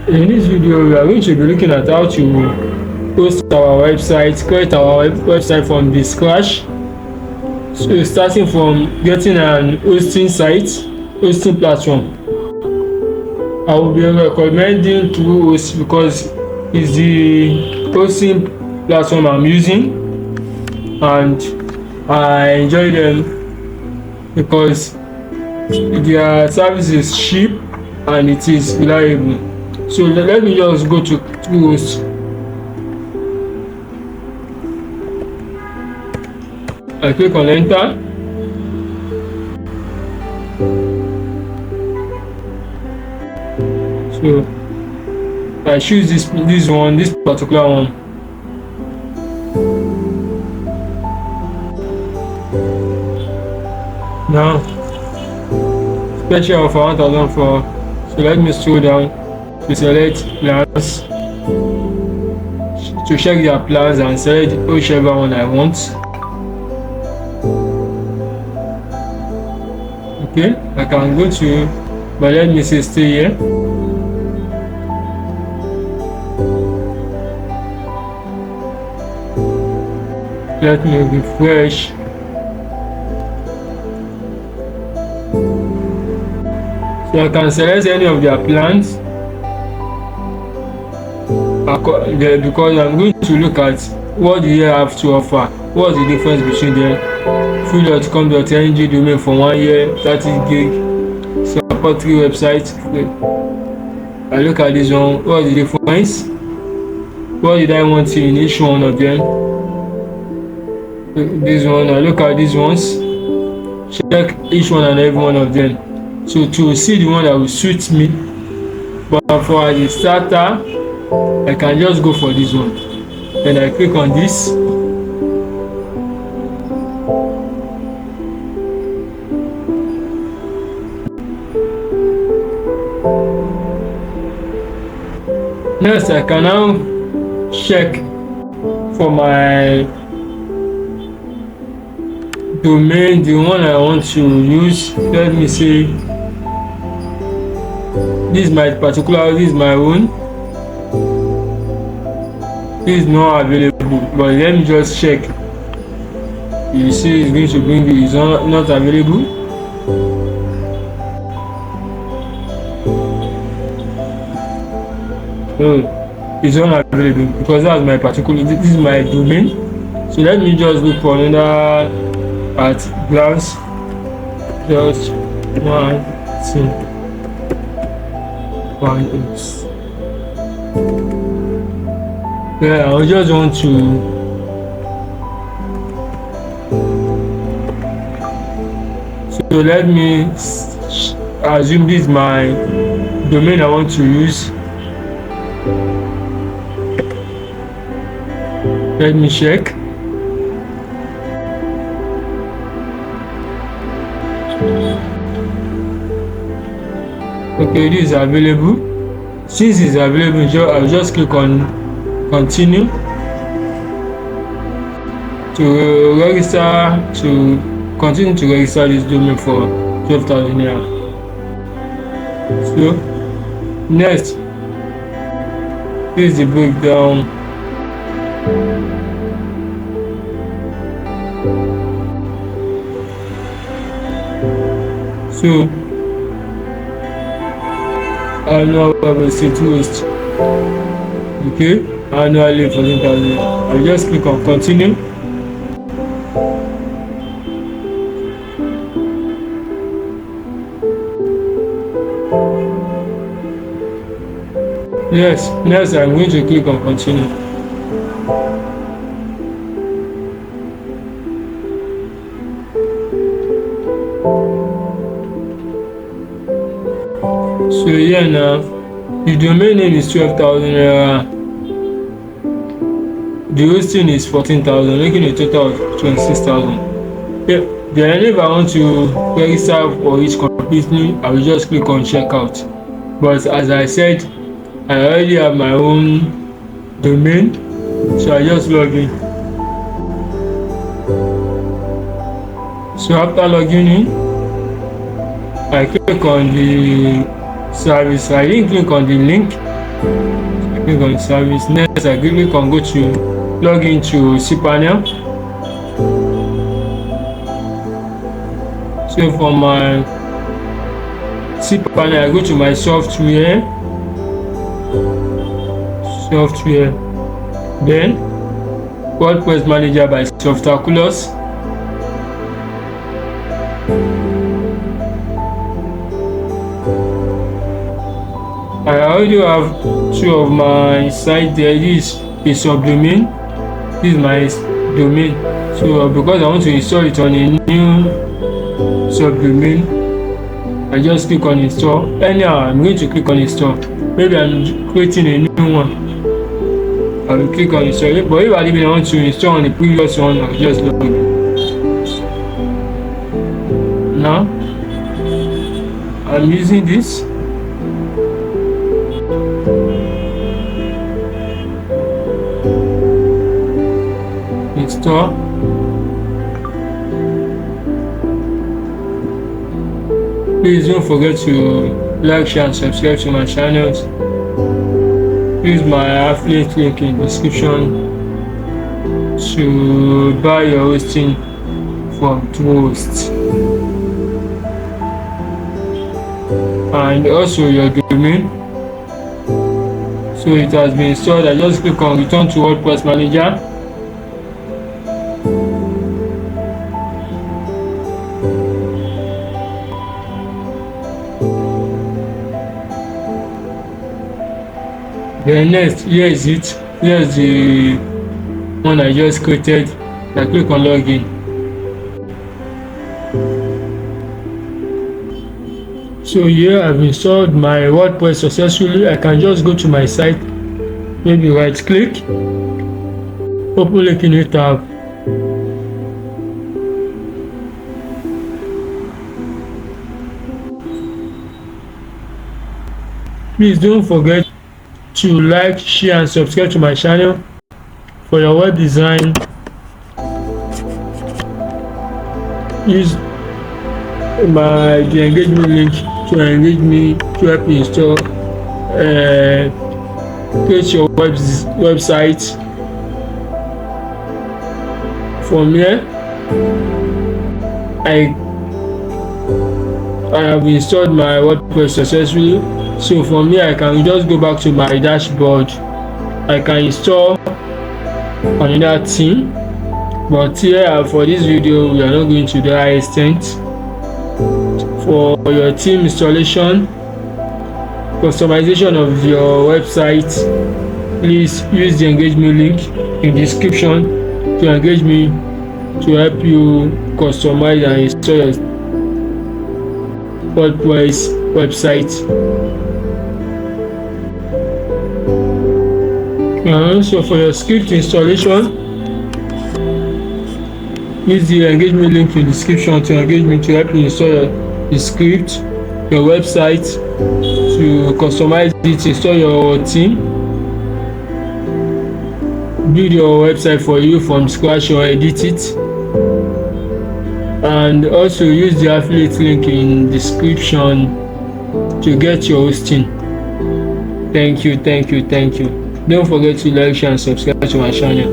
In this video, we are going to be looking at how to host our website, create our website from the scratch. So starting from getting an hosting site, hosting platform. I will be recommending Host because it's the hosting platform I'm using and I enjoy them because their service is cheap and it is reliable. So let me just go to Host. I click on enter. So I choose this particular one. Now special offer 1,000 for. So let me scroll down to select plans, to check their plans and select whichever one I want. Okay, I can go to, but let me say stay here. Let me refresh. So I can select any of their plans because I'm going to look at what do they have to offer, what's the difference between them. Free.com.ng domain for 1 year, 30 gig, support 3 websites. I look at this one, what's the difference, what did I want in each one of them. This one, I look at these ones, check each one and every one of them, so to see the one that will suit me. But for the starter, I can just go for this one. Then I click on this. Next, I can now check for my domain, the one I want to use. Let me say this is my own. This is not available, but let me just check. You see it's going to bring it, it's not available. So it's not available because that's my this is my domain. So let me just look for another at glance. Just one thing. Yeah, I just want to so let me assume this is my domain I want to use. Let me check. Okay, this is available. Since it's available, I'll just click on continue to register, to continue to register this domain for 12,000 naira. So next, this is the breakdown. So annual website host, okay, annually 14,000. I'll just click on continue. Yes, next I'm going to click on continue. So here now, the domain name is 12,000 naira. The hosting is 14,000, making a total of 26,000. Yeah. Then if I want to register for each completely, I will just click on checkout. But as I said, I already have my own domain, so I just log in. So after logging in, I click on the service. I didn't click on the link Click on service. Next, I click on go to log into cPanel. So for my cPanel, I go to my software, then WordPress Manager by Softaculous. I already have two of my sites there. This is subdomain. This is my domain. So because I want to install it on a new subdomain, I just click on install. Anyhow, I'm going to click on install. Maybe I'm creating a new one. I will click on install. But if I even want to install on the previous one, I'll just log in. Now I'm using this. Install. Please don't forget to like, share, and subscribe to my channels. Use my affiliate link in the description to buy your hosting from Toast, and also your domain. So it has been installed. I just click on return to WordPress Manager. Then next, here is it. Here's the one I just created. I click on login. So here I've installed my WordPress successfully. I can just go to my site, maybe right click, open link in a tab. Please don't forget to like, share, and subscribe to my channel. For your web design, use the engagement link to engage me to help you install, create your website. From here, I have installed my WordPress successfully. So from here, I can just go back to my dashboard. I can install another theme, but here for this video we are not going to that extent. For your theme installation, customization of your website, please use the engagement link in the description to engage me to help you customize and install your WordPress website. And also for your script installation, use the engagement link in the description to engage me to help you install the script, your website, to customize it, install your theme, build your website for you from scratch or edit it, and also use the affiliate link in description to get your hosting. Thank you. Don't forget to like, share, and subscribe to my channel.